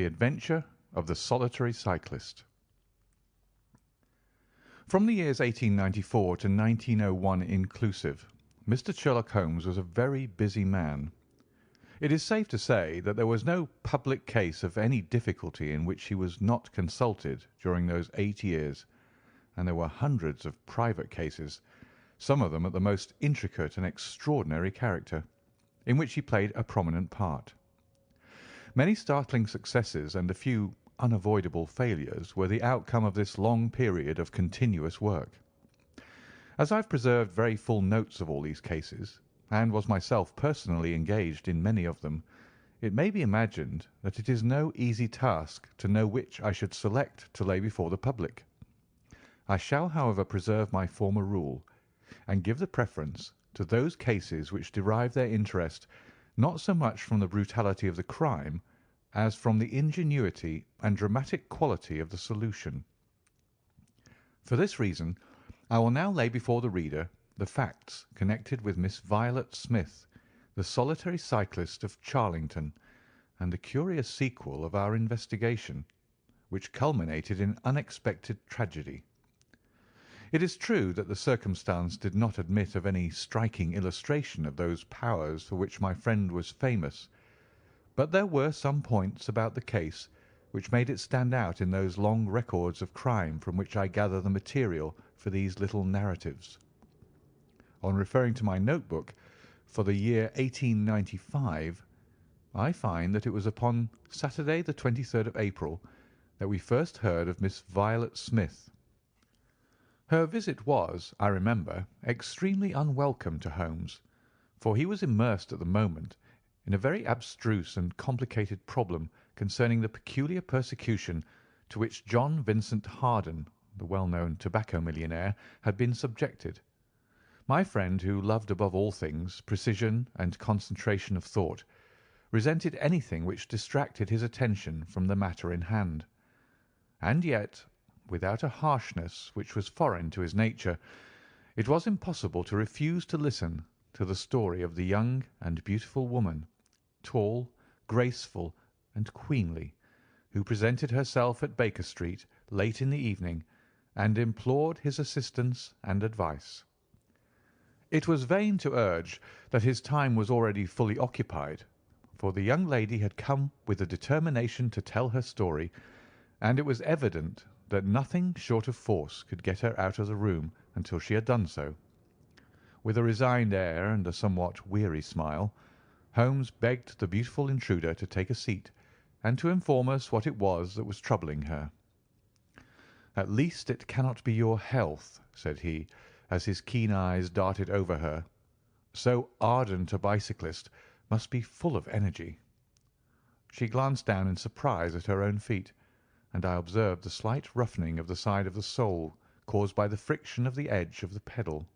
The Adventure of the Solitary Cyclist. From the years 1894 to 1901 inclusive, Mr. Sherlock Holmes was a very busy man. It is safe to say that there was no public case of any difficulty in which he was not consulted during those 8 years, and there were hundreds of private cases, some of them of the most intricate and extraordinary character, in which he played a prominent part. Many startling successes and a few unavoidable failures were the outcome of this long period of continuous work. As I have preserved very full notes of all these cases, and was myself personally engaged in many of them, it may be imagined that it is no easy task to know which I should select to lay before the public. I shall, however, preserve my former rule, and give the preference to those cases which derive their interest not so much from the brutality of the crime as from the ingenuity and dramatic quality of the solution. For this reason, I will now lay before the reader the facts connected with Miss Violet Smith, the solitary cyclist of Charlington, and the curious sequel of our investigation, which culminated in unexpected tragedy. It is true that the circumstance did not admit of any striking illustration of those powers for which my friend was famous, but there were some points about the case which made it stand out in those long records of crime from which I gather the material for these little narratives. On referring to my notebook for the year 1895, I find that it was upon Saturday the 23rd of April that we first heard of Miss Violet Smith. Her visit was, I remember, extremely unwelcome to Holmes, for he was immersed at the moment in a very abstruse and complicated problem concerning the peculiar persecution to which John Vincent Harden, the well-known tobacco millionaire, had been subjected. My friend, who loved above all things precision and concentration of thought, resented anything which distracted his attention from the matter in hand. And yet, without a harshness which was foreign to his nature, it was impossible to refuse to listen to the story of the young and beautiful woman, tall, graceful, and queenly, who presented herself at Baker Street late in the evening and implored his assistance and advice. It was vain to urge that his time was already fully occupied, for the young lady had come with the determination to tell her story, and it was evident that nothing short of force could get her out of the room until she had done so. With a resigned air and a somewhat weary smile, Holmes begged the beautiful intruder to take a seat and to inform us what it was that was troubling her. "At least it cannot be your health," said he, as his keen eyes darted over her. "So ardent a bicyclist must be full of energy." She glanced down in surprise at her own feet, and I observed the slight roughening of the side of the sole caused by the friction of the edge of the pedal.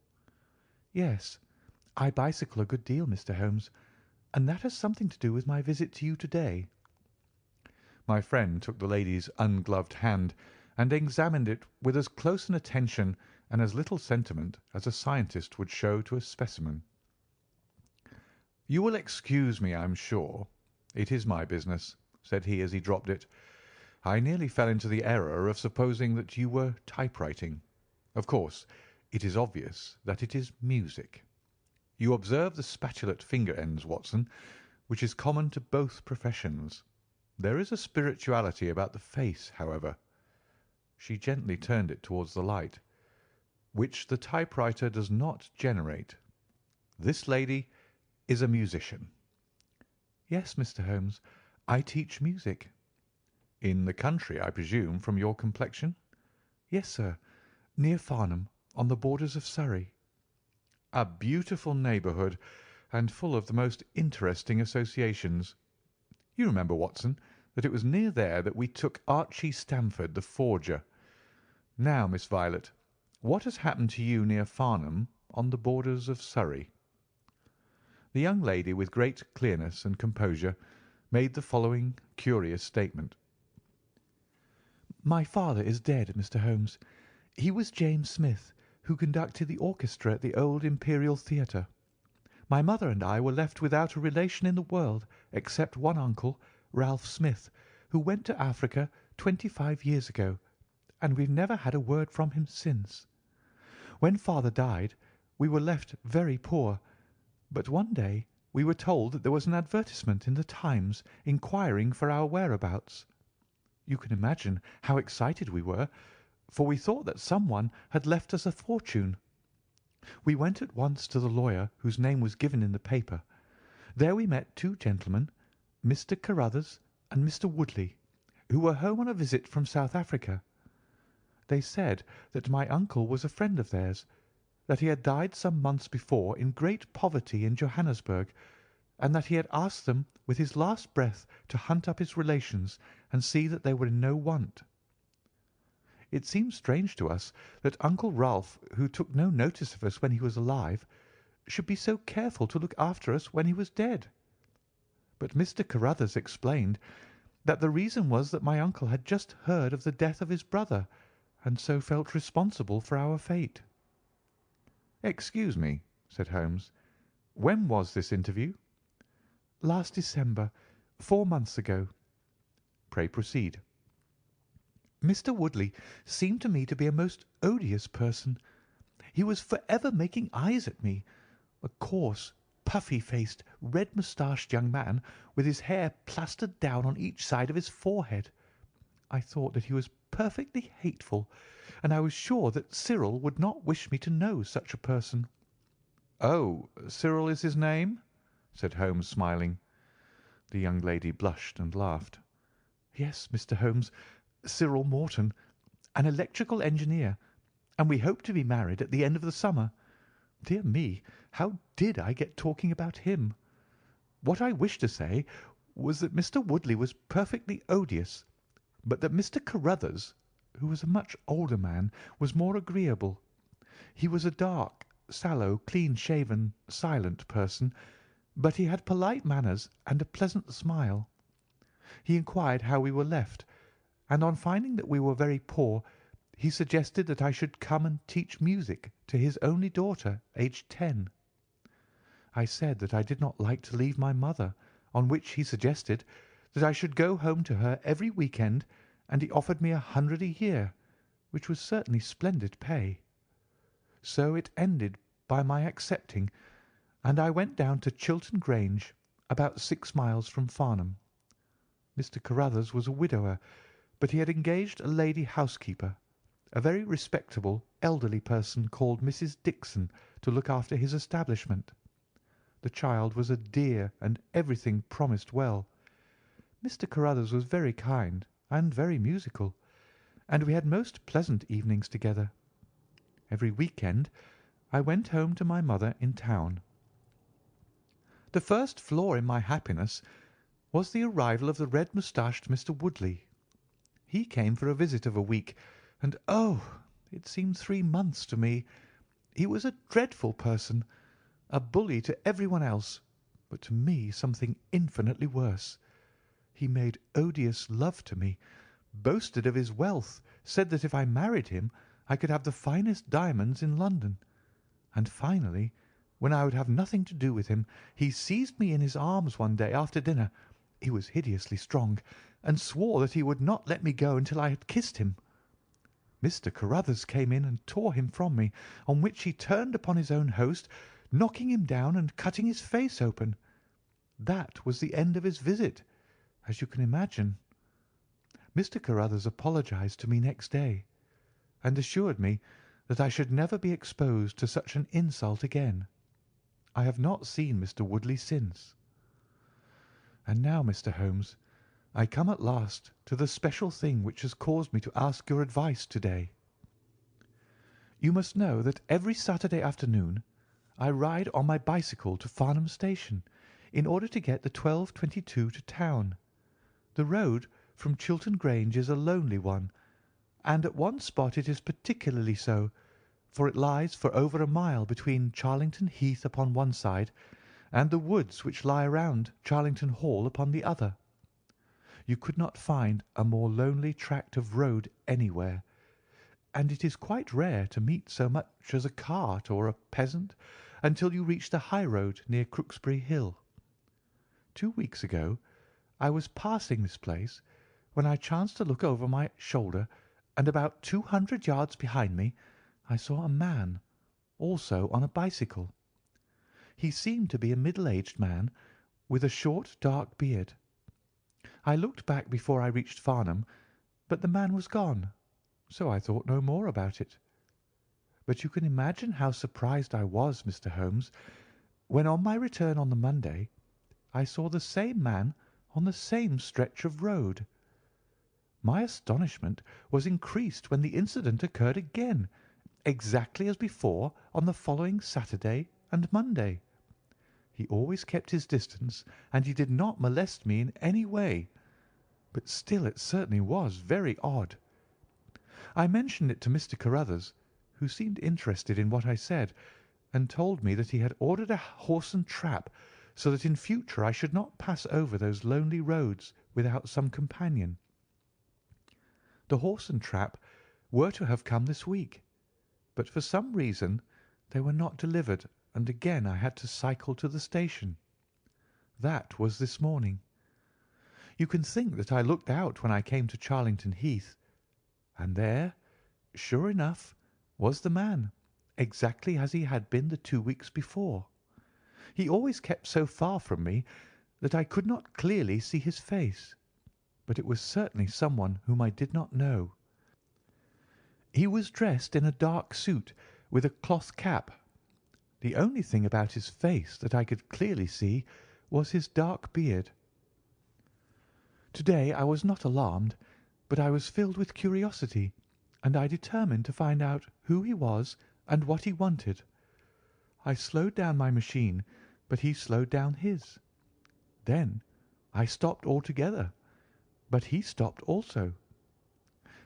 "Yes, I bicycle a good deal, Mr. Holmes, and that has something to do with my visit to you to-day." My friend took the lady's ungloved hand and examined it with as close an attention and as little sentiment as a scientist would show to a specimen. "You will excuse me, I am sure. It is my business," said he as he dropped it. "I nearly fell into the error of supposing that you were typewriting. Of course, it is obvious that it is music. You observe the spatulate finger ends, Watson, which is common to both professions. There is a spirituality about the face, however," she gently turned it towards the light, "which the typewriter does not generate. This lady is a musician." "Yes, Mr. Holmes, I teach music." "In the country, I presume, from your complexion?" "Yes, sir, near Farnham, on the borders of Surrey." "A beautiful neighbourhood, and full of the most interesting associations. You remember, Watson, that it was near there that we took Archie Stamford, the forger. Now, Miss Violet, what has happened to you near Farnham, on the borders of Surrey?" The young lady, with great clearness and composure, made the following curious statement. "My father is dead, Mr. Holmes. He was James Smith, who conducted the orchestra at the old Imperial Theatre. My mother and I were left without a relation in the world except one uncle, Ralph Smith, who went to Africa 25 years ago, and we've never had a word from him since. When father died, we were left very poor, but one day we were told that there was an advertisement in the Times inquiring for our whereabouts. You can imagine how excited we were, for we thought that someone had left us a fortune. We went at once to the lawyer whose name was given in the paper. There we met two gentlemen, Mr. Carruthers and Mr. Woodley, who were home on a visit from South Africa. They said that my uncle was a friend of theirs, that he had died some months before in great poverty in Johannesburg, and that he had asked them with his last breath to hunt up his relations and see that they were in no want. It seemed strange to us that Uncle Ralph, who took no notice of us when he was alive, should be so careful to look after us when he was dead. But Mr. Carruthers explained that the reason was that my uncle had just heard of the death of his brother, and so felt responsible for our fate. "Excuse me," said Holmes. "When was this interview?" "Last December, 4 months ago." "Pray proceed." Mr. Woodley seemed to me to be a most odious person. He was for ever making eyes at me, a coarse, puffy-faced, red-moustached young man with his hair plastered down on each side of his forehead. I thought that he was perfectly hateful, and I was sure that Cyril would not wish me to know such a person. "Oh, Cyril is his name?" said Holmes, smiling. The young lady blushed and laughed. "Yes, Mr. Holmes, Cyril Morton, an electrical engineer, and we hope to be married at the end of the summer. Dear me, how did I get talking about him? What I wished to say was that Mr. Woodley was perfectly odious, but that Mr. Carruthers, who was a much older man, was more agreeable. He was a dark, sallow, clean-shaven, silent person, but he had polite manners and a pleasant smile. He inquired how we were left, and on finding that we were very poor, he suggested that I should come and teach music to his only daughter, aged 10. I said that I did not like to leave my mother, on which he suggested that I should go home to her every week-end, and he offered me 100 a year, which was certainly splendid pay. So it ended by my accepting, and I went down to Chiltern Grange, about 6 miles from Farnham. Mr. Carruthers was a widower, but he had engaged a lady housekeeper, a very respectable, elderly person called Mrs. Dixon, to look after his establishment. The child was a dear, and everything promised well. Mr. Carruthers was very kind and very musical, and we had most pleasant evenings together. Every week-end I went home to my mother in town. The first flaw in my happiness was the arrival of the red-moustached Mr. Woodley. He came for a visit of a week, and oh, it seemed 3 months to me. He was a dreadful person, a bully to everyone else, but to me something infinitely worse. He made odious love to me, boasted of his wealth, said that if I married him I could have the finest diamonds in London, and finally, when I would have nothing to do with him, he seized me in his arms one day after dinner, he was hideously strong, and swore that he would not let me go until I had kissed him. Mr. Carruthers came in and tore him from me, on which he turned upon his own host, knocking him down and cutting his face open. That was the end of his visit, as you can imagine. Mr. Carruthers apologized to me next day, and assured me that I should never be exposed to such an insult again. I have not seen Mr. Woodley since. And now, Mr. Holmes, I come at last to the special thing which has caused me to ask your advice to-day. You must know that every Saturday afternoon I ride on my bicycle to Farnham Station in order to get the 12:22 to town. The road from Chiltern Grange is a lonely one, and at one spot it is particularly so, for it lies for over a mile between Charlington Heath upon one side and the woods which lie around Charlington Hall upon the other. You could not find a more lonely tract of road anywhere, and it is quite rare to meet so much as a cart or a peasant until you reach the high road near Crooksbury Hill. 2 weeks ago I was passing this place when I chanced to look over my shoulder, and about 200 yards behind me I saw a man, also on a bicycle. He seemed to be a middle-aged man, with a short, dark beard. I looked back before I reached Farnham, but the man was gone, so I thought no more about it. But you can imagine how surprised I was, Mr. Holmes, when on my return on the Monday I saw the same man on the same stretch of road. My astonishment was increased when the incident occurred again, exactly as before on the following Saturday and Monday. He always kept his distance, and he did not molest me in any way, but still it certainly was very odd. I mentioned it to Mr. Carruthers, who seemed interested in what I said, and told me that he had ordered a horse and trap, so that in future I should not pass over those lonely roads without some companion. The horse and trap were to have come this week, but for some reason they were not delivered, and again I had to cycle to the station. That was this morning. You can think that I looked out when I came to Charlington Heath, and there, sure enough, was the man, exactly as he had been the 2 weeks before. He always kept so far from me that I could not clearly see his face, but it was certainly someone whom I did not know. He was dressed in a dark suit with a cloth cap. The only thing about his face that I could clearly see was his dark beard. To-day I was not alarmed, but I was filled with curiosity, and I determined to find out who he was and what he wanted. I slowed down my machine, but he slowed down his. Then I stopped altogether, but he stopped also.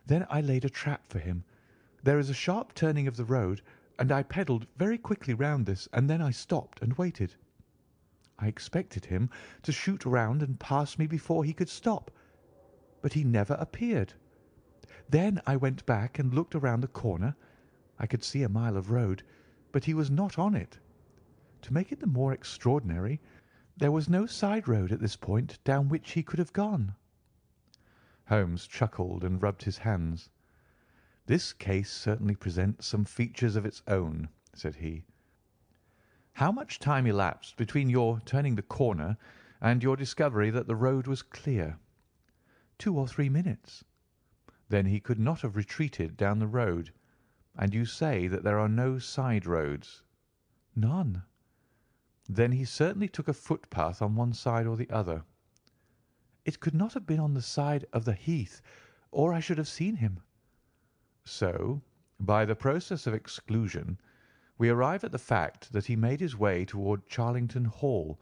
Then I laid a trap for him. There is a sharp turning of the road, and I pedalled very quickly round this, and then I stopped and waited. I expected him to shoot round and pass me before he could stop, but he never appeared. Then I went back and looked around the corner. I could see a mile of road, but he was not on it. To make it the more extraordinary, there was no side road at this point down which he could have gone. Holmes chuckled and rubbed his hands. "This case certainly presents some features of its own," said he. "How much time elapsed between your turning the corner and your discovery that the road was clear?" 2 or 3 minutes. Then he could not have retreated down the road, and you say that there are no side roads? None. Then he certainly took a footpath on one side or the other. It could not have been on the side of the heath, or I should have seen him. So, by the process of exclusion, we arrive at the fact that he made his way toward Charlington Hall,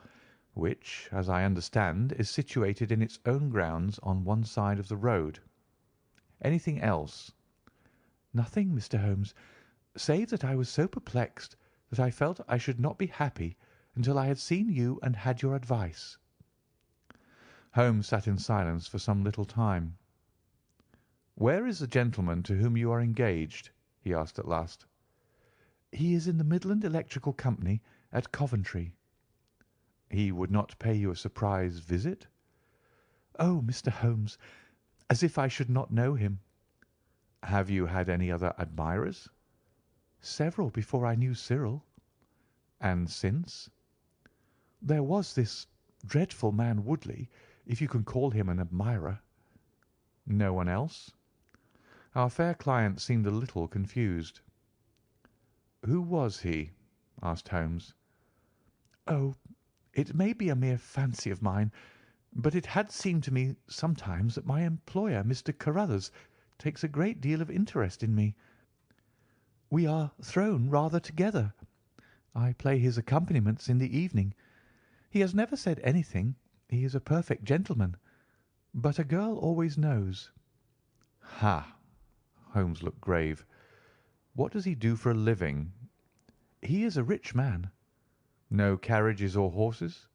which, as I understand, is situated in its own grounds on one side of the road. Anything else? Nothing, Mr. Holmes, save that I was so perplexed that I felt I should not be happy until I had seen you and had your advice. Holmes sat in silence for some little time. "Where is the gentleman to whom you are engaged?" he asked at last. He is in the Midland Electrical Company at Coventry. He would not pay you a surprise visit? Oh, Mr. Holmes, as if I should not know him. Have you had any other admirers? Several before I knew Cyril. And since? There was this dreadful man Woodley, if you can call him an admirer. No one else? Our fair client seemed a little confused. "Who was he?" asked Holmes. Oh, it may be a mere fancy of mine, but it had seemed to me sometimes that my employer, Mr. Carruthers, takes a great deal of interest in me. We are thrown rather together. I play his accompaniments in the evening. He has never said anything. He is a perfect gentleman. But a girl always knows." "Ha!" Holmes looked grave. "What does he do for a living?" "He is a rich man." "No carriages or horses?"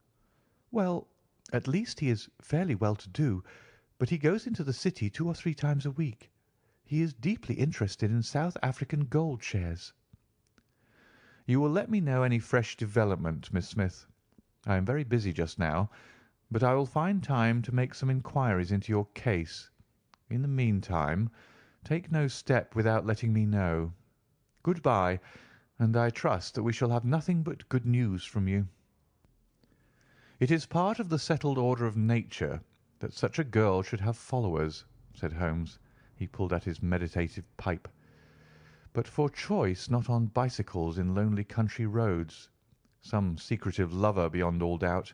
"Well, at least he is fairly well to do, but he goes into the city 2 or 3 times a week. He is deeply interested in South African gold shares." "You will let me know any fresh development, Miss Smith. I am very busy just now, but I will find time to make some inquiries into your case. In the meantime, take no step without letting me know. Good-bye, and I trust that we shall have nothing but good news from you." "It is part of the settled order of nature that such a girl should have followers," said Holmes. He pulled at his meditative pipe. "But for choice not on bicycles in lonely country roads. Some secretive lover beyond all doubt.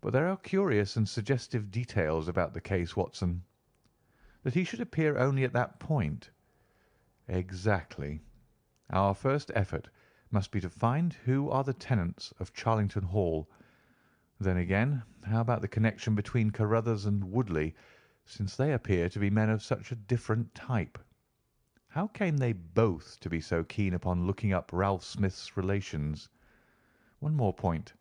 But there are curious and suggestive details about the case, Watson. That he should appear only at that point. Exactly. Our first effort must be to find who are the tenants of Charlington Hall. Then again, how about the connection between Carruthers and Woodley, since they appear to be men of such a different type? How came they both to be so keen upon looking up Ralph Smith's relations? One more point.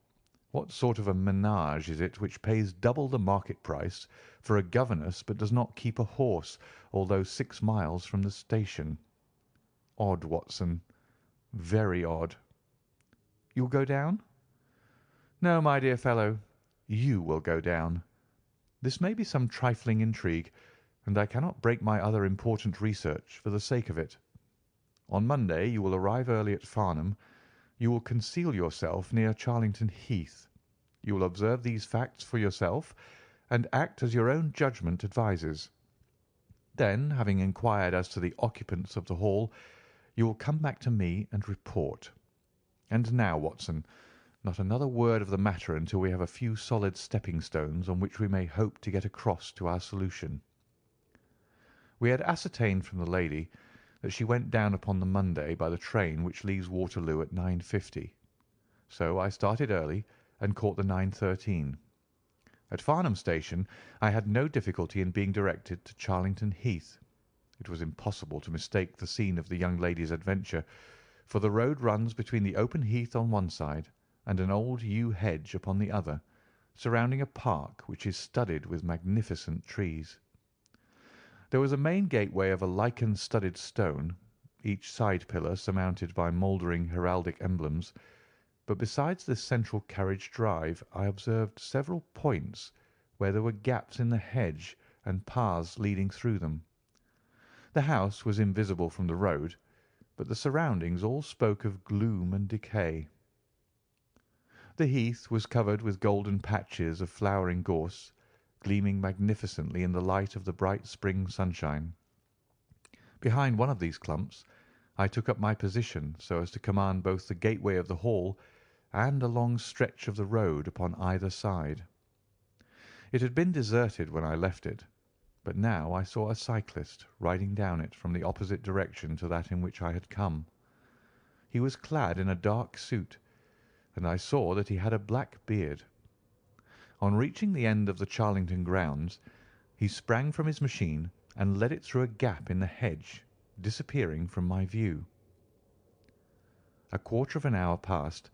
What sort of a menage is it which pays double the market price for a governess but does not keep a horse, although 6 miles from the station? Odd, Watson. Very odd. You'll go down? No, my dear fellow, you will go down. This may be some trifling intrigue, and I cannot break my other important research for the sake of it. On Monday you will arrive early at Farnham. You will conceal yourself near Charlington Heath. You will observe these facts for yourself, and act as your own judgment advises. Then, having inquired as to the occupants of the hall, you will come back to me and report. And now, Watson, not another word of the matter until we have a few solid stepping-stones on which we may hope to get across to our solution." We had ascertained from the lady that she went down upon the Monday by the train which leaves Waterloo at 9:50. So I started early and caught the 9:13. At Farnham Station I had no difficulty in being directed to Charlington Heath. It was impossible to mistake the scene of the young lady's adventure, for the road runs between the open heath on one side and an old yew hedge upon the other, surrounding a park which is studded with magnificent trees. There was a main gateway of a lichen-studded stone, each side pillar surmounted by mouldering heraldic emblems, but besides this central carriage drive I observed several points where there were gaps in the hedge and paths leading through them. The house was invisible from the road, but the surroundings all spoke of gloom and decay. The heath was covered with golden patches of flowering gorse, gleaming magnificently in the light of the bright spring sunshine. Behind one of these clumps I took up my position so as to command both the gateway of the hall and a long stretch of the road upon either side. It had been deserted when I left it, but now I saw a cyclist riding down it from the opposite direction to that in which I had come. He was clad in a dark suit, and I saw that he had a black beard. On reaching the end of the Charlington grounds, he sprang from his machine and led it through a gap in the hedge, disappearing from my view. A quarter of an hour passed,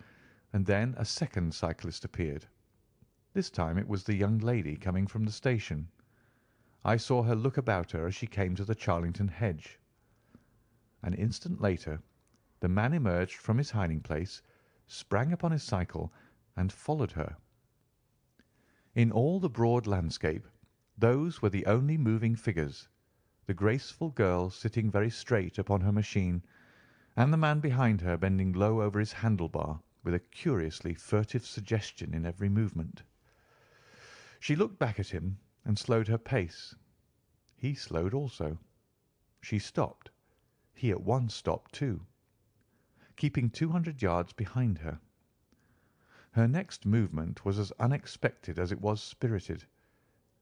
and then a second cyclist appeared. This time it was the young lady coming from the station. I saw her look about her as she came to the Charlington hedge. An instant later the man emerged from his hiding-place, sprang upon his cycle, and followed her. In all the broad landscape those were the only moving figures, the graceful girl sitting very straight upon her machine, and the man behind her bending low over his handle-bar with a curiously furtive suggestion in every movement. She looked back at him and slowed her pace. He slowed also. She stopped. He at once stopped too, keeping 200 yards behind her. Her next movement was as unexpected as it was spirited.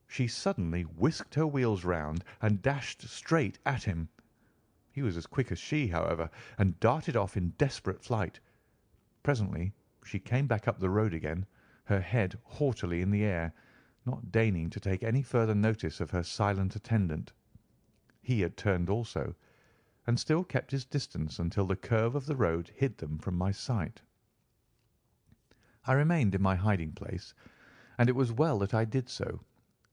She suddenly whisked her wheels round and dashed straight at him. He was as quick as she, however, and darted off in desperate flight. Presently she came back up the road again, her head haughtily in the air, not deigning to take any further notice of her silent attendant. He had turned also, and still kept his distance until the curve of the road hid them from my sight. I remained in my hiding-place, and it was well that I did so,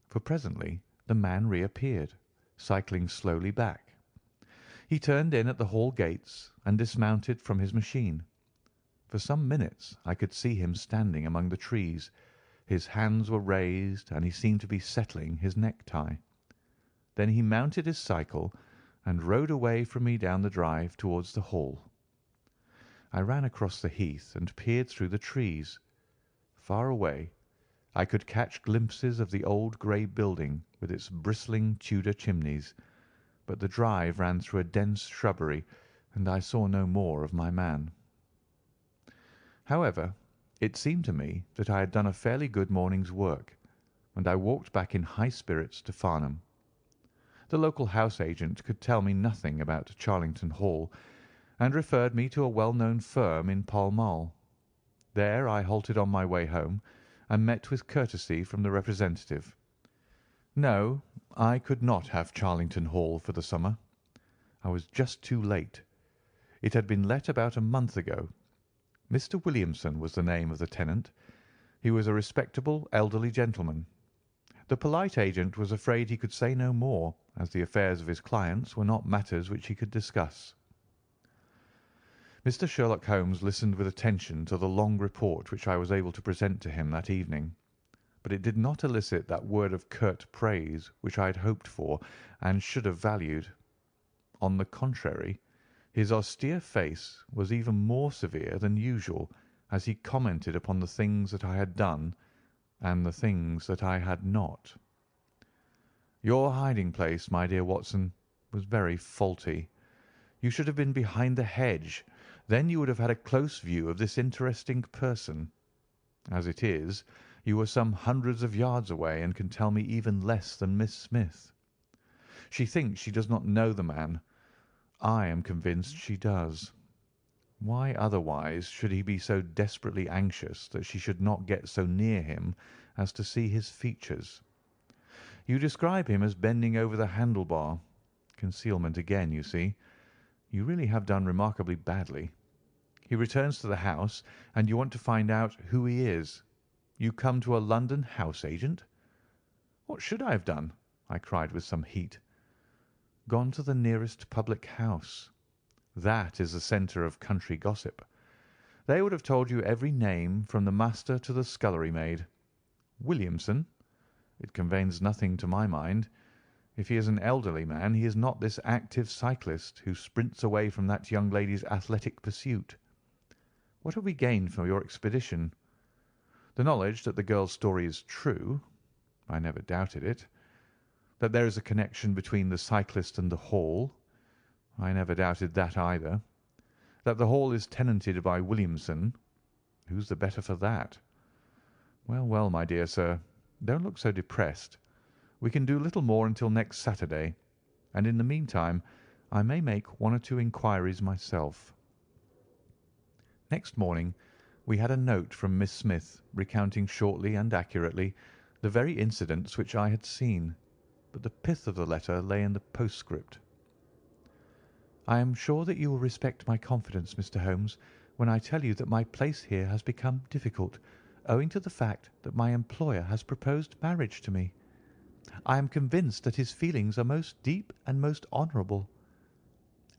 for presently the man reappeared, cycling slowly back. He turned in at the hall gates and dismounted from his machine. For some minutes I could see him standing among the trees. His hands were raised, and he seemed to be settling his necktie. Then he mounted his cycle and rode away from me down the drive towards the Hall. I ran across the heath and peered through the trees. Far away I could catch glimpses of the old grey building with its bristling Tudor chimneys, but the drive ran through a dense shrubbery, and I saw no more of my man. However, it seemed to me that I had done a fairly good morning's work, and I walked back in high spirits to Farnham. The local house agent could tell me nothing about Charlington Hall, and referred me to a well-known firm in Pall Mall. There I halted on my way home, and met with courtesy from the representative. No, I could not have Charlington Hall for the summer. I was just too late. It had been let about a month ago. Mr. Williamson was the name of the tenant. He was a respectable elderly gentleman. The polite agent was afraid he could say no more, as the affairs of his clients were not matters which he could discuss. Mr. Sherlock Holmes listened with attention to the long report which I was able to present to him that evening, but it did not elicit that word of curt praise which I had hoped for and should have valued. On the contrary, his austere face was even more severe than usual as he commented upon the things that I had done and the things that I had not. Your hiding-place, my dear Watson, was very faulty. You should have been behind the hedge. Then you would have had a close view of this interesting person. As it is, you were some hundreds of yards away and can tell me even less than Miss Smith. She thinks she does not know the man. I am convinced she does. Why otherwise should he be so desperately anxious that she should not get so near him as to see his features? You describe him as bending over the handlebar. Concealment again, you see. You really have done remarkably badly. He returns to the house, and you want to find out who he is. You come to a London house agent. What should I have done? I cried with some heat. Gone to the nearest public house. That is the centre of country gossip. They would have told you every name from the master to the scullery maid. Williamson? It conveys nothing to my mind. If he is an elderly man, he is not this active cyclist who sprints away from that young lady's athletic pursuit. What have we gained from your expedition? The knowledge that the girl's story is true. I never doubted it. That there is a connection between the cyclist and the Hall. I never doubted that either. That the Hall is tenanted by Williamson. Who's the better for that? Well, well, my dear sir, don't look so depressed. We can do little more until next Saturday, and in the meantime I may make one or two inquiries myself. Next morning we had a note from Miss Smith recounting shortly and accurately the very incidents which I had seen, but the pith of the letter lay in the postscript. I am sure that you will respect my confidence, Mr. Holmes, when I tell you that my place here has become difficult, owing to the fact that my employer has proposed marriage to me. I am convinced that his feelings are most deep and most honourable.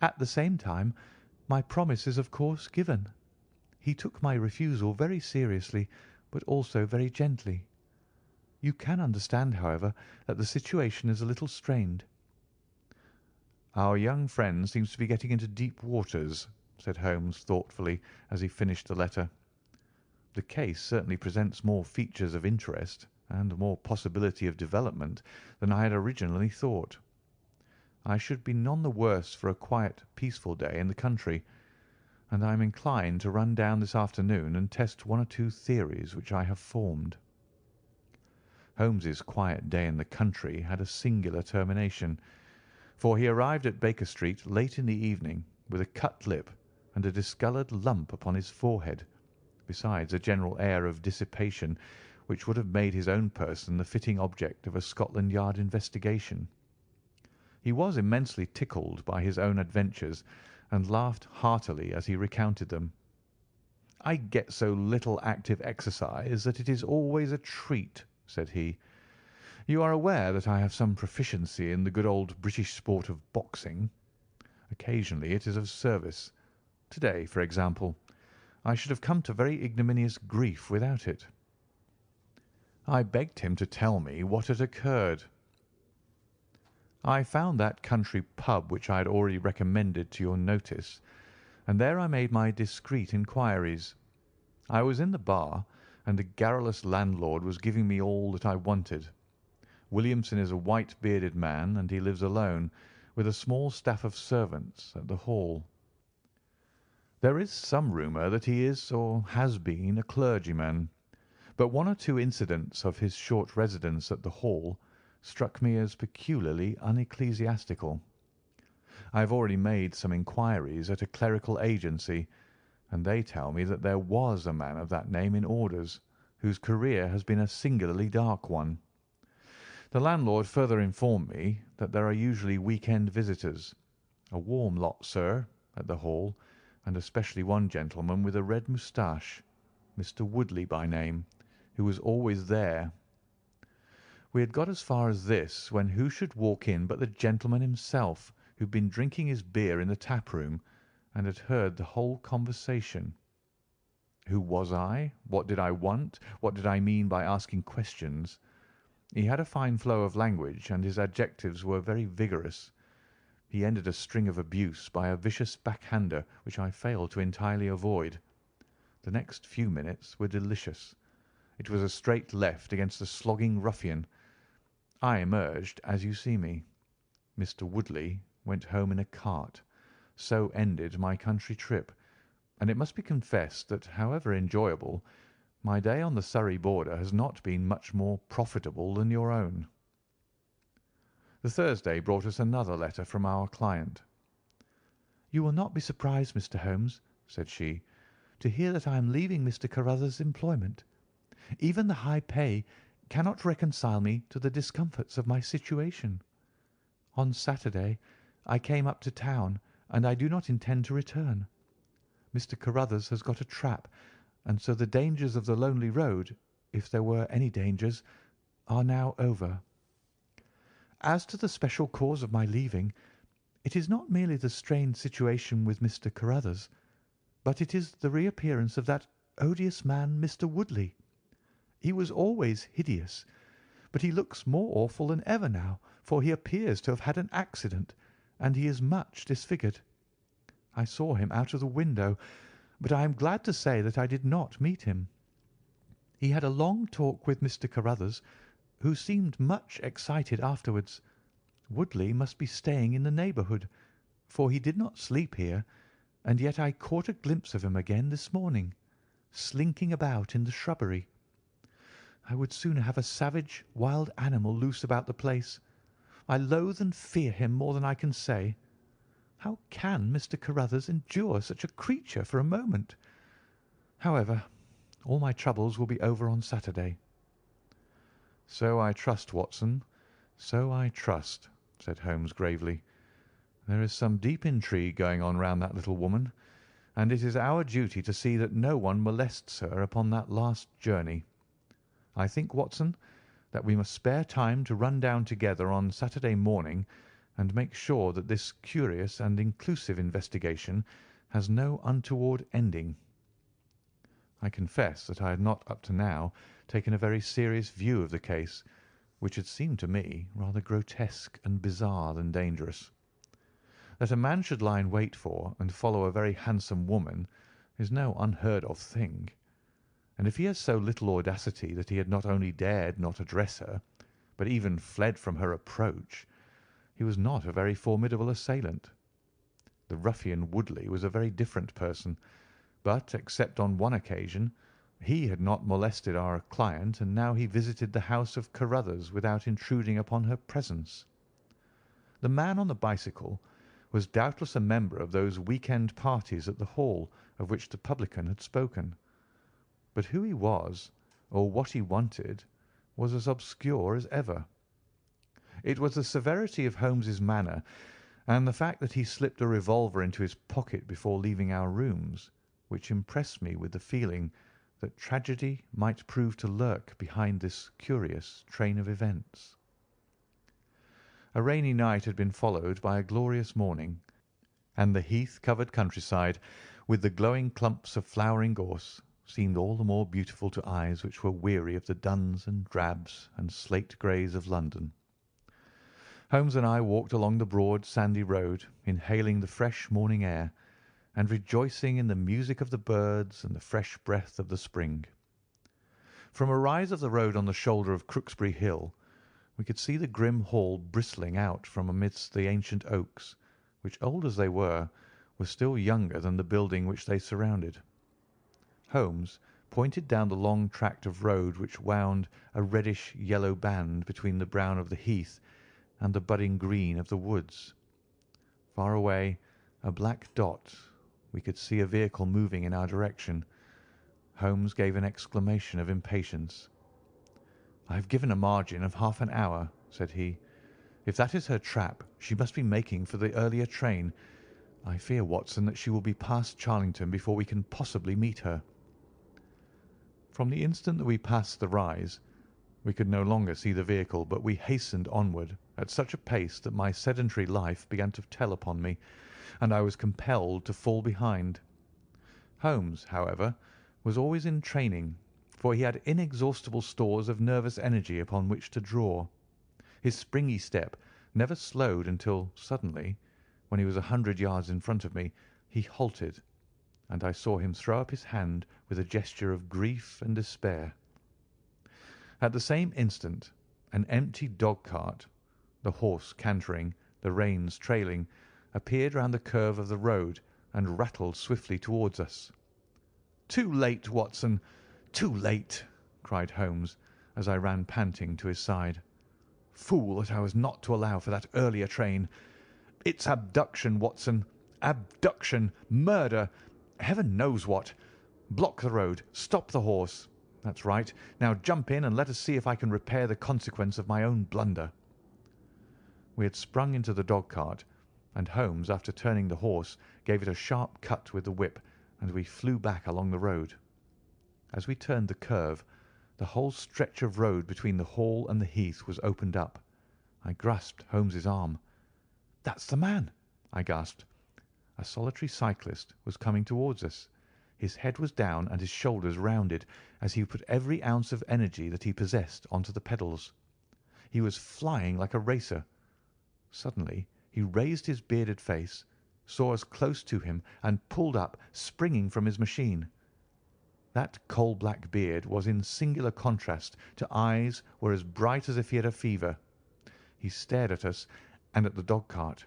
At the same time, my promise is of course given. He took my refusal very seriously, but also very gently. You can understand, however, that the situation is a little strained. Our young friend seems to be getting into deep waters, said Holmes thoughtfully as he finished the letter. The case certainly presents more features of interest and more possibility of development than I had originally thought. I should be none the worse for a quiet, peaceful day in the country, and I am inclined to run down this afternoon and test one or two theories which I have formed. Holmes's quiet day in the country had a singular termination, for he arrived at Baker Street late in the evening with a cut lip and a discoloured lump upon his forehead, besides a general air of dissipation which would have made his own person the fitting object of a Scotland Yard investigation. He was immensely tickled by his own adventures, and laughed heartily as he recounted them. "I get so little active exercise that it is always a treat," said he. "You are aware that I have some proficiency in the good old British sport of boxing. Occasionally it is of service. To-day, for example, I should have come to very ignominious grief without it." I begged him to tell me what had occurred. I found that country pub which I had already recommended to your notice, and there I made my discreet inquiries. I was in the bar, and the garrulous landlord was giving me all that I wanted. Williamson is a white-bearded man, and he lives alone, with a small staff of servants, at the Hall. There is some rumour that he is, or has been, a clergyman, but one or two incidents of his short residence at the Hall struck me as peculiarly unecclesiastical. I have already made some inquiries at a clerical agency, and they tell me that there was a man of that name in orders, whose career has been a singularly dark one. The landlord further informed me that there are usually week-end visitors, a warm lot, sir, at the Hall, and especially one gentleman with a red moustache, Mr. Woodley by name, who was always there. We had got as far as this when who should walk in but the gentleman himself, who had been drinking his beer in the tap-room and had heard the whole conversation. Who was I? What did I want? What did I mean by asking questions? He had a fine flow of language, and his adjectives were very vigorous. He ended a string of abuse by a vicious backhander which I failed to entirely avoid. The next few minutes were delicious. It was a straight left against a slogging ruffian. I emerged as you see me. Mr. Woodley went home in a cart. So ended my country trip, and it must be confessed that, however enjoyable, my day on the Surrey border has not been much more profitable than your own. The Thursday brought us another letter from our client. "You will not be surprised, Mr. Holmes," said she, "to hear that I am leaving Mr. Carruthers' employment. Even the high pay cannot reconcile me to the discomforts of my situation. On Saturday I came up to town, and I do not intend to return. Mr. Carruthers has got a trap, and so the dangers of the lonely road, if there were any dangers, are now over. As to the special cause of my leaving, it is not merely the strained situation with Mr. Carruthers, but it is the reappearance of that odious man, Mr. Woodley. He was always hideous, but he looks more awful than ever now, for he appears to have had an accident, and he is much disfigured. I saw him out of the window, but I am glad to say that I did not meet him. He had a long talk with Mr. Carruthers, who seemed much excited afterwards. Woodley must be staying in the neighbourhood, for he did not sleep here, and yet I caught a glimpse of him again this morning, slinking about in the shrubbery. I would sooner have a savage, wild animal loose about the place. I loathe and fear him more than I can say. How can Mr. Carruthers endure such a creature for a moment? However, all my troubles will be over on Saturday." "So I trust, Watson, so I trust," said Holmes gravely. "There is some deep intrigue going on round that little woman, and it is our duty to see that no one molests her upon that last journey. I think, Watson, that we must spare time to run down together on Saturday morning and make sure that this curious and inclusive investigation has no untoward ending." I confess that I had not up to now taken a very serious view of the case, which had seemed to me rather grotesque and bizarre than dangerous. That a man should lie in wait for and follow a very handsome woman is no unheard of thing, and if he has so little audacity that he had not only dared not address her, but even fled from her approach, he was not a very formidable assailant. The ruffian Woodley was a very different person, but, except on one occasion, he had not molested our client, and now he visited the house of Carruthers without intruding upon her presence. The man on the bicycle was doubtless a member of those week-end parties at the Hall of which the publican had spoken, but who he was, or what he wanted, was as obscure as ever. It was the severity of Holmes's manner, and the fact that he slipped a revolver into his pocket before leaving our rooms, which impressed me with the feeling that tragedy might prove to lurk behind this curious train of events. A rainy night had been followed by a glorious morning, and the heath-covered countryside, with the glowing clumps of flowering gorse, seemed all the more beautiful to eyes which were weary of the duns and drabs and slate greys of London. Holmes and I walked along the broad, sandy road, inhaling the fresh morning air, and rejoicing in the music of the birds and the fresh breath of the spring. From a rise of the road on the shoulder of Crooksbury Hill, we could see the grim hall bristling out from amidst the ancient oaks, which, old as they were still younger than the building which they surrounded. Holmes pointed down the long tract of road which wound a reddish-yellow band between the brown of the heath and the budding green of the woods. Far away, a black dot, we could see a vehicle moving in our direction. Holmes gave an exclamation of impatience. "I have given a margin of half an hour," said he. "If that is her trap, she must be making for the earlier train. I fear, Watson, that she will be past Charlington before we can possibly meet her." From the instant that we passed the rise, we could no longer see the vehicle, but we hastened onward at such a pace that my sedentary life began to tell upon me, and I was compelled to fall behind. Holmes, however, was always in training, for he had inexhaustible stores of nervous energy upon which to draw. His springy step never slowed until suddenly, when he was 100 yards in front of me, he halted, and I saw him throw up his hand with a gesture of grief and despair. At the same instant an empty dog-cart, the horse cantering, the reins trailing, appeared round the curve of the road and rattled swiftly towards us. "Too late, Watson, too late!" cried Holmes, as I ran panting to his side. "Fool that I was not to allow for that earlier train! It's abduction, Watson, abduction, murder, heaven knows what! Block the road, stop the horse. That's right. Now jump in and let us see if I can repair the consequence of my own blunder." We had sprung into the dog-cart, and Holmes, after turning the horse, gave it a sharp cut with the whip, and we flew back along the road. As we turned the curve, the whole stretch of road between the hall and the heath was opened up. I grasped Holmes's arm. "That's the man!" I gasped. A solitary cyclist was coming towards us. His head was down and his shoulders rounded, as he put every ounce of energy that he possessed onto the pedals. He was flying like a racer. Suddenly he raised his bearded face, saw us close to him, and pulled up, springing from his machine. That coal-black beard was in singular contrast to eyes were as bright as if he had a fever. He stared at us and at the dog-cart.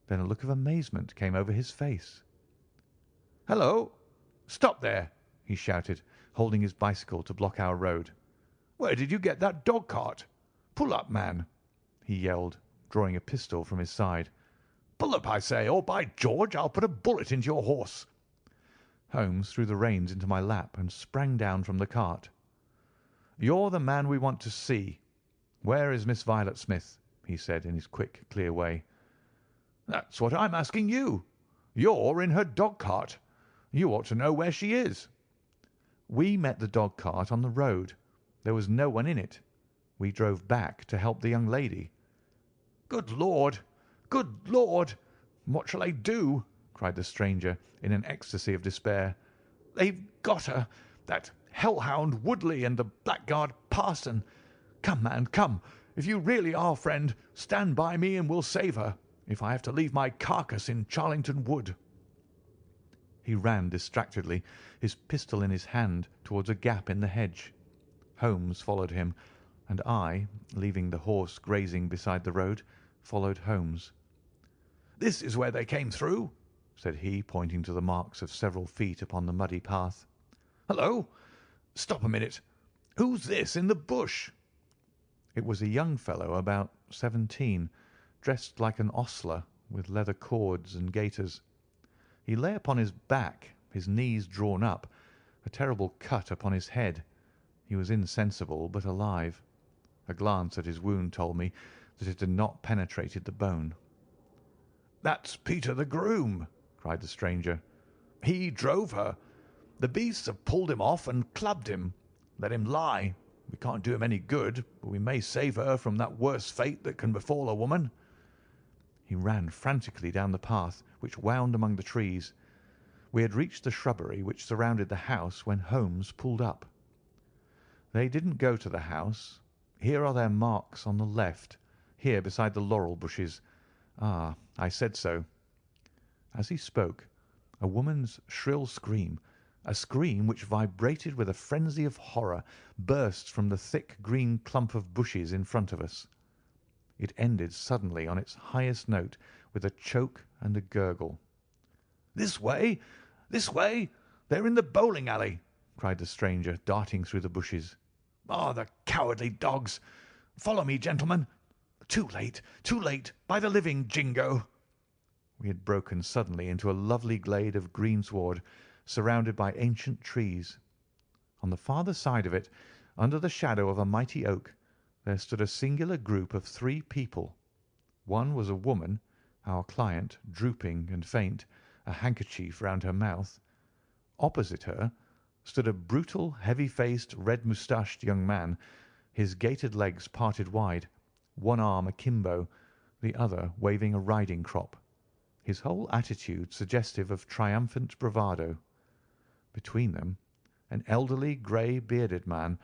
Then a look of amazement came over his face. "Hello! Stop there!" he shouted, holding his bicycle to block our road. "Where did you get that dog-cart? Pull up, man!" he yelled, drawing a pistol from his side. "Pull up, I say, or by George, I'll put a bullet into your horse." Holmes threw the reins into my lap and sprang down from the cart. "You're the man we want to see. Where is Miss Violet Smith?" he said in his quick, clear way. "That's what I'm asking you. You're in her dog-cart. You ought to know where she is." "We met the dog-cart on the road. There was no one in it. We drove back to help the young lady." "Good Lord! Good Lord! What shall I do?" cried the stranger in an ecstasy of despair. "They've got her, that hell-hound Woodley and the blackguard parson. Come, man, come. If you really are a friend, stand by me and we'll save her, if I have to leave my carcass in Charlington Wood." He ran distractedly, his pistol in his hand, towards a gap in the hedge. Holmes followed him, and I, leaving the horse grazing beside the road, followed Holmes. "This is where they came through," said he, pointing to the marks of several feet upon the muddy path. "Hullo! Stop a minute. Who's this in the bush?" It was a young fellow about 17, dressed like an ostler, with leather cords and gaiters. He lay upon his back, his knees drawn up, a terrible cut upon his head. He was insensible, but alive. A glance at his wound told me that it had not penetrated the bone. "That's Peter the groom," cried the stranger. "He drove her. The beasts have pulled him off and clubbed him. Let him lie. We can't do him any good, but we may save her from that worst fate that can befall a woman." He ran frantically down the path, which wound among the trees. We had reached the shrubbery which surrounded the house when Holmes pulled up. "They didn't go to the house. Here are their marks on the left," here beside the laurel bushes. Ah, I said so." As he spoke, a woman's shrill scream, a scream which vibrated with a frenzy of horror, burst from the thick green clump of bushes in front of us. It ended suddenly on its highest note with a choke and a gurgle. "This way! This way! They're in the bowling alley!" cried the stranger, darting through the bushes. "Ah, the cowardly dogs! Follow me, gentlemen! Too late! Too late! By the living Jingo!" We had broken suddenly into a lovely glade of greensward, surrounded by ancient trees. On the farther side of it, under the shadow of a mighty oak, there stood a singular group of 3 people. One was a woman, our client, drooping and faint, a handkerchief round her mouth. Opposite her stood a brutal, heavy-faced, red-moustached young man, his gaitered legs parted wide, one arm akimbo, the other waving a riding crop, his whole attitude suggestive of triumphant bravado. Between them, an elderly, grey-bearded man,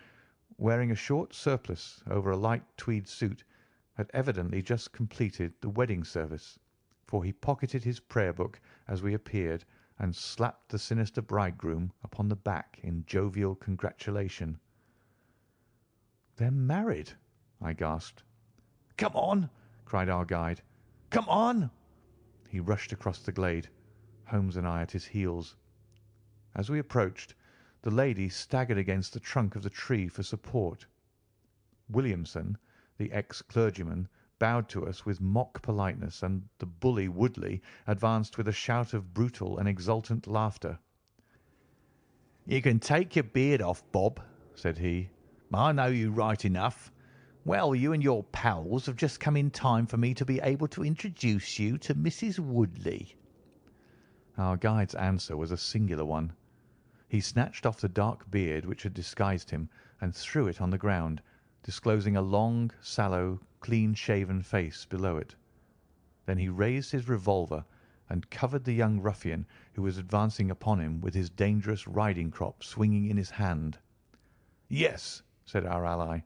wearing a short surplice over a light tweed suit, had evidently just completed the wedding service, for he pocketed his prayer book as we appeared and slapped the sinister bridegroom upon the back in jovial congratulation. "They're married!" I gasped. "Come on!" cried our guide. "Come on!" He rushed across the glade, Holmes and I at his heels. As we approached, the lady staggered against the trunk of the tree for support. Williamson, the ex-clergyman, bowed to us with mock politeness, and the bully Woodley advanced with a shout of brutal and exultant laughter. "You can take your beard off, Bob," said he. "I know you right enough. Well, you and your pals have just come in time for me to be able to introduce you to Mrs. Woodley." Our guide's answer was a singular one. He snatched off the dark beard which had disguised him and threw it on the ground, disclosing a long, sallow, clean-shaven face below it. Then he raised his revolver and covered the young ruffian who was advancing upon him with his dangerous riding-crop swinging in his hand. "Yes," said our ally,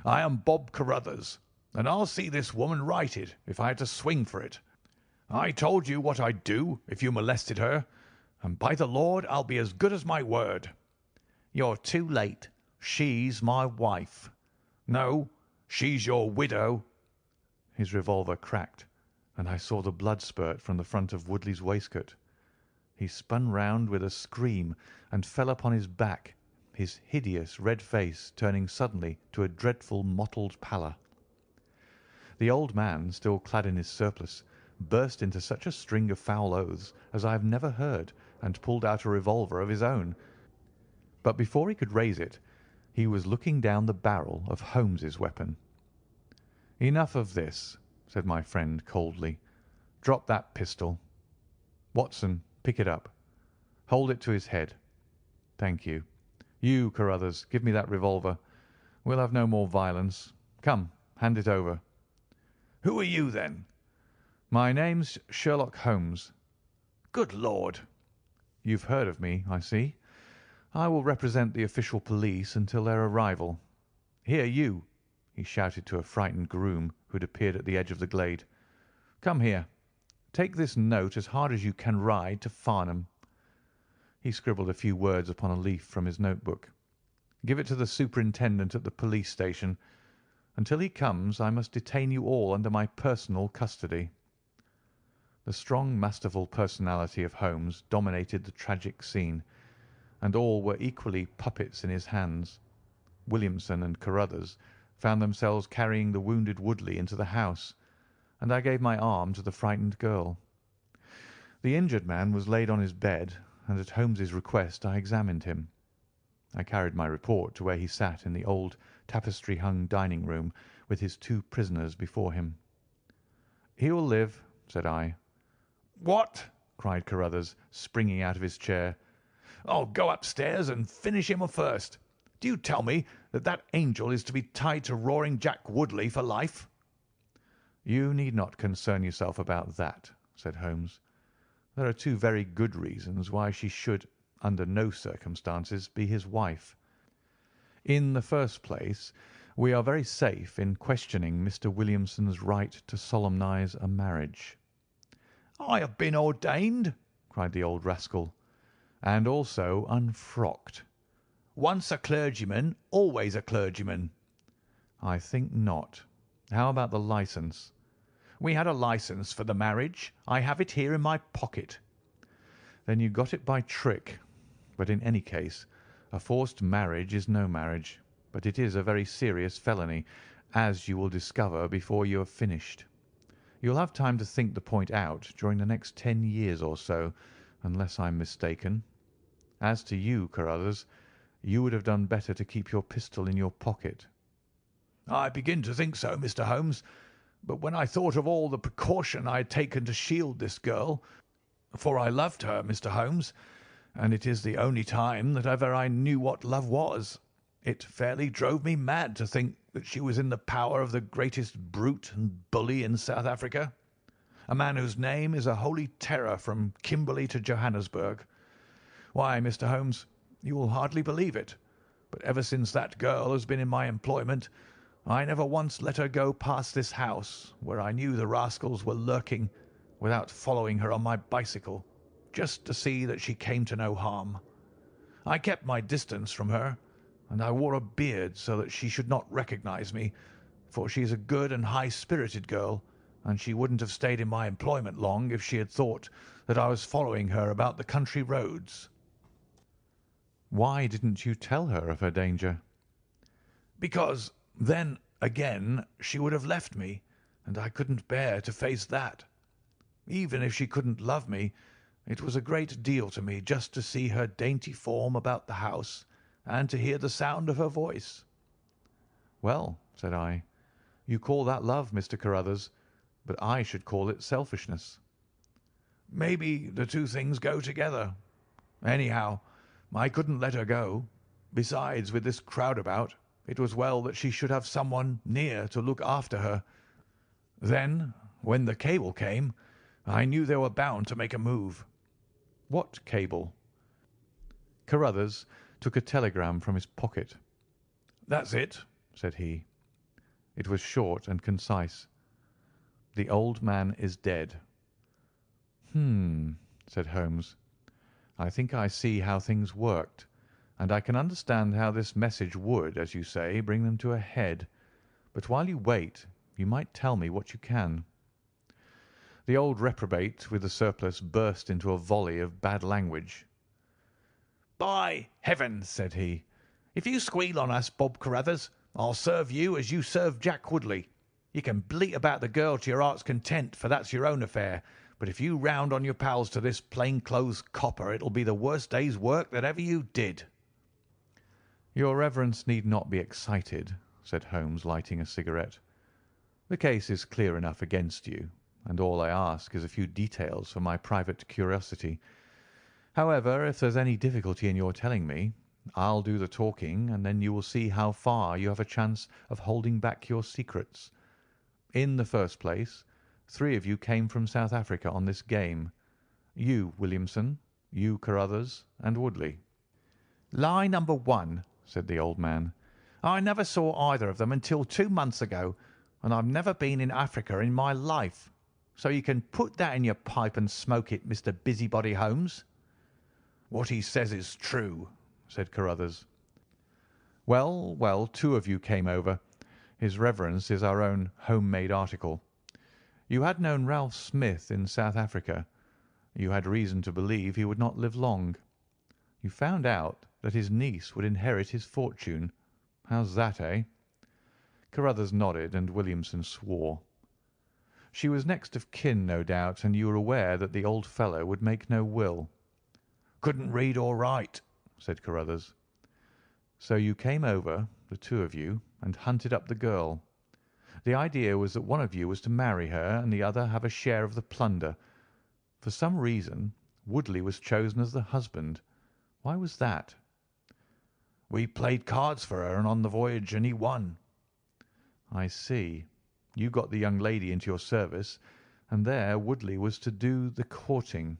"I am Bob Carruthers, and I'll see this woman righted if I had to swing for it. I told you what I'd do if you molested her, and by the Lord I'll be as good as my word." "You're too late. She's my wife." "No, she's your widow." His revolver cracked, and I saw the blood spurt from the front of Woodley's waistcoat. He spun round with a scream and fell upon his back, his hideous red face turning suddenly to a dreadful mottled pallor. The old man, still clad in his surplice, burst into such a string of foul oaths as I have never heard, and pulled out a revolver of his own. But before he could raise it, he was looking down the barrel of Holmes's weapon. "Enough of this," said my friend coldly. "Drop that pistol. Watson, pick it up. Hold it to his head. Thank you. You, Carruthers, give me that revolver. We'll have no more violence. Come, hand it over." "Who are you, then?" "My name's Sherlock Holmes." "Good Lord!" "You've heard of me, I see. I will represent the official police until their arrival. Here, you," he shouted to a frightened groom who had appeared at the edge of the glade. "Come here. Take this note as hard as you can ride to Farnham." He scribbled a few words upon a leaf from his notebook. "Give it to the superintendent at the police station. Until he comes, I must detain you all under my personal custody." The strong, masterful personality of Holmes dominated the tragic scene, and all were equally puppets in his hands. Williamson and Carruthers found themselves carrying the wounded Woodley into the house, and I gave my arm to the frightened girl. The injured man was laid on his bed, and at Holmes's request I examined him. I carried my report to where he sat in the old tapestry-hung dining-room with his 2 prisoners before him. "He will live," said I. "What!" cried Carruthers, springing out of his chair. "I'll go upstairs and finish him first. Do you tell me that that angel is to be tied to Roaring Jack Woodley for life?" "You need not concern yourself about that," said Holmes. "There are 2 very good reasons why she should, under no circumstances, be his wife. In the first place, We are very safe in questioning Mr. Williamson's right to solemnize a marriage." "I have been ordained," cried the old rascal. "And also unfrocked." "Once a clergyman, always a clergyman." "I think not. How about the licence?" "We had a licence for the marriage. I have it here in my pocket." "Then you got it by trick. But in any case, a forced marriage is no marriage, but it is a very serious felony, as you will discover before you have finished. You'll have time to think the point out during the next 10 years or so, unless I'm mistaken. As to you, Carruthers, you would have done better to keep your pistol in your pocket." "I begin to think so, Mr. Holmes. But when I thought of all the precaution I had taken to shield this girl, for I loved her, Mr. Holmes, and it is the only time that ever I knew what love was, it fairly drove me mad to think that she was in the power of the greatest brute and bully in South Africa, a man whose name is a holy terror from Kimberley to Johannesburg. Why, Mr. Holmes, you will hardly believe it, but ever since that girl has been in my employment, I never once let her go past this house, where I knew the rascals were lurking, without following her on my bicycle, just to see that she came to no harm. I kept my distance from her, and I wore a beard so that she should not recognize me, for she is a good and high-spirited girl, and she wouldn't have stayed in my employment long if she had thought that I was following her about the country roads." "Why didn't you tell her of her danger?" "Because then, again, she would have left me, and I couldn't bear to face that. Even if she couldn't love me, it was a great deal to me just to see her dainty form about the house and to hear the sound of her voice." "Well," said I, "you call that love, Mr. Carruthers, but I should call it selfishness." "Maybe the two things go together. Anyhow, I couldn't let her go. Besides, with this crowd about, it was well that she should have someone near to look after her. Then, when the cable came, I knew they were bound to make a move." "What cable?" Carruthers took a telegram from his pocket. "That's it," said he. It was short and concise. "The old man is dead." Said Holmes. "I think I see how things worked, and I can understand how this message would, as you say, bring them to a head. But while you wait, you might tell me what you can." The old reprobate with the surplice burst into a volley of bad language. "By heavens," said he, "if you squeal on us, Bob Carruthers, I'll serve you as you served Jack Woodley. You can bleat about the girl to your heart's content, for that's your own affair, but if you round on your pals to this plain-clothes copper, it'll be the worst day's work that ever you did." "Your reverence need not be excited," said Holmes, lighting a cigarette. "The case is clear enough against you, and all I ask is a few details for my private curiosity. However, if there's any difficulty in your telling me, I'll do the talking, and then you will see how far you have a chance of holding back your secrets. In the first place, 3 of you came from South Africa on this game. You, Williamson, you, Carruthers, and Woodley." "Lie number 1," said the old man. "I never saw either of them until 2 months ago, and I've never been in Africa in my life. So you can put that in your pipe and smoke it, Mr. Busybody Holmes." "What he says is true," said Carruthers. "Well, well, 2 of you came over. His reverence is our own home-made article. You had known Ralph Smith in South Africa. You had reason to believe he would not live long. You found out that his niece would inherit his fortune. How's that, eh?" Carruthers nodded, and Williamson swore. "She was next of kin, no doubt, and you were aware that the old fellow would make no will." "Couldn't read or write," said Carruthers. "So you came over, the 2 of you, and hunted up the girl. The idea was that one of you was to marry her and the other have a share of the plunder. For some reason, Woodley was chosen as the husband. Why was that?" "We played cards for her and on the voyage, and he won." "I see. You got the young lady into your service, and there Woodley was to do the courting.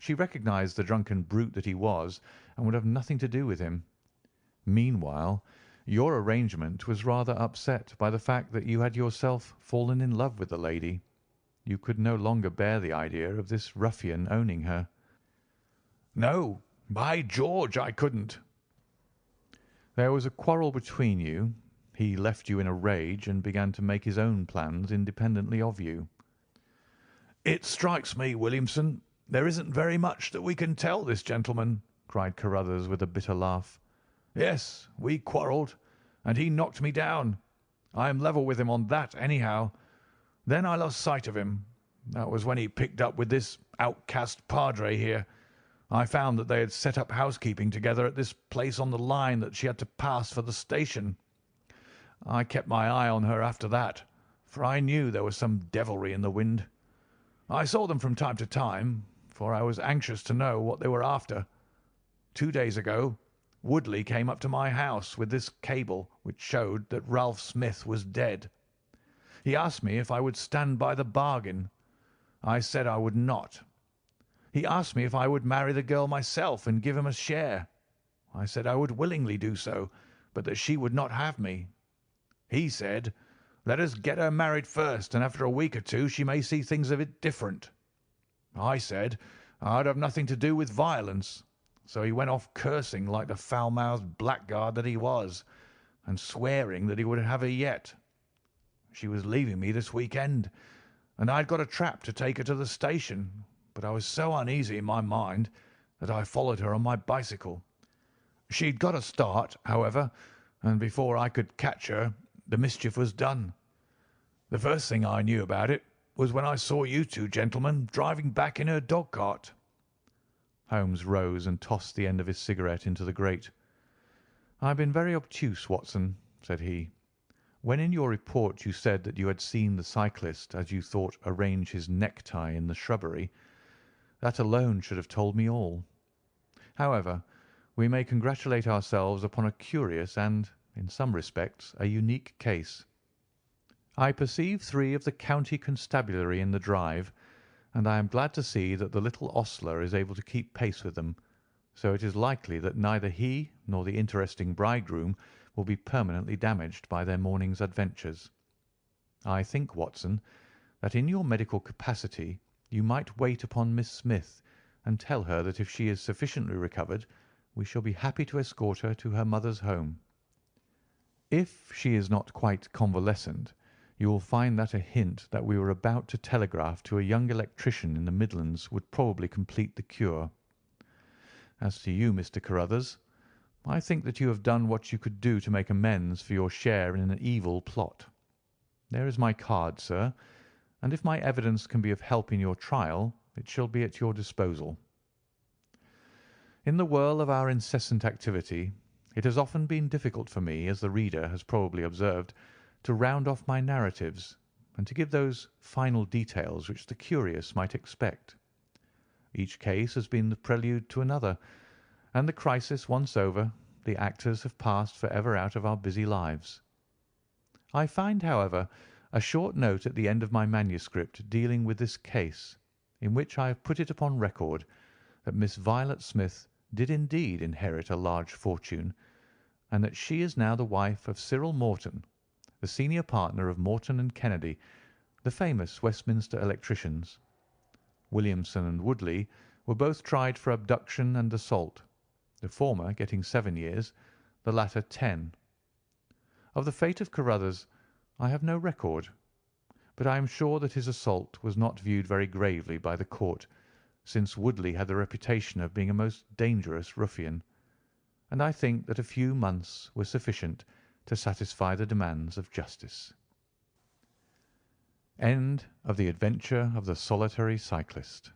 She recognized the drunken brute that he was, and would have nothing to do with him. Meanwhile, Your arrangement was rather upset by the fact that you had yourself fallen in love with the lady. You could no longer bear the idea of this ruffian owning her." "No, by George, I couldn't." "There was a quarrel between you. He left you in a rage and began to make his own plans independently of you." "It strikes me, Williamson, there isn't very much that we can tell this gentleman," cried Carruthers with a bitter laugh. "Yes, we quarrelled, and he knocked me down. I am level with him on that, anyhow. Then I lost sight of him. That was when he picked up with this outcast padre here. I found that they had set up housekeeping together at this place on the line that she had to pass for the station. I kept my eye on her after that, for I knew there was some devilry in the wind. I saw them from time to time, for I was anxious to know what they were after. 2 days ago, Woodley came up to my house with this cable which showed that Ralph Smith was dead. He asked me if I would stand by the bargain. I said I would not. He asked me if I would marry the girl myself and give him a share. I said I would willingly do so, but that she would not have me. He said, 'Let us get her married first, and after a week or two she may see things a bit different.' I said I'd have nothing to do with violence, so he went off cursing like the foul-mouthed blackguard that he was, and swearing that he would have her yet. She was leaving me this week-end, and I had got a trap to take her to the station, but I was so uneasy in my mind that I followed her on my bicycle. She'd got a start, however, and before I could catch her the mischief was done. The first thing I knew about it was when I saw you two gentlemen driving back in her dog-cart." Holmes rose and tossed the end of his cigarette into the grate. "I have been very obtuse, Watson," said he. "When in your report you said that you had seen the cyclist, as you thought, arrange his necktie in the shrubbery, that alone should have told me all. However, we may congratulate ourselves upon a curious and, in some respects, a unique case. I perceive 3 of the county constabulary in the drive, and I am glad to see that the little ostler is able to keep pace with them, so it is likely that neither he nor the interesting bridegroom will be permanently damaged by their morning's adventures. I think, Watson, that in your medical capacity you might wait upon Miss Smith and tell her that if she is sufficiently recovered, we shall be happy to escort her to her mother's home. If she is not quite convalescent, you will find that a hint that we were about to telegraph to a young electrician in the Midlands would probably complete the cure. As to you, Mr. Carruthers, I think that you have done what you could do to make amends for your share in an evil plot. There is my card, sir, and if my evidence can be of help in your trial, it shall be at your disposal. In the whirl of our incessant activity, it has often been difficult for me, as the reader has probably observed, to round off my narratives and to give those final details which the curious might expect. Each case has been the prelude to another, and the crisis once over, the actors have passed for ever out of our busy lives. I find, however, a short note at the end of my manuscript dealing with this case, in which I have put it upon record that Miss Violet Smith did indeed inherit a large fortune, and that she is now the wife of Cyril Morton, the senior partner of Morton and Kennedy, the famous Westminster electricians. Williamson and Woodley were both tried for abduction and assault, the former getting 7 years, the latter 10. Of the fate of Carruthers I have no record, but I am sure that his assault was not viewed very gravely by the court, since Woodley had the reputation of being a most dangerous ruffian, and I think that a few months were sufficient to satisfy the demands of justice. End of The Adventure of the Solitary Cyclist.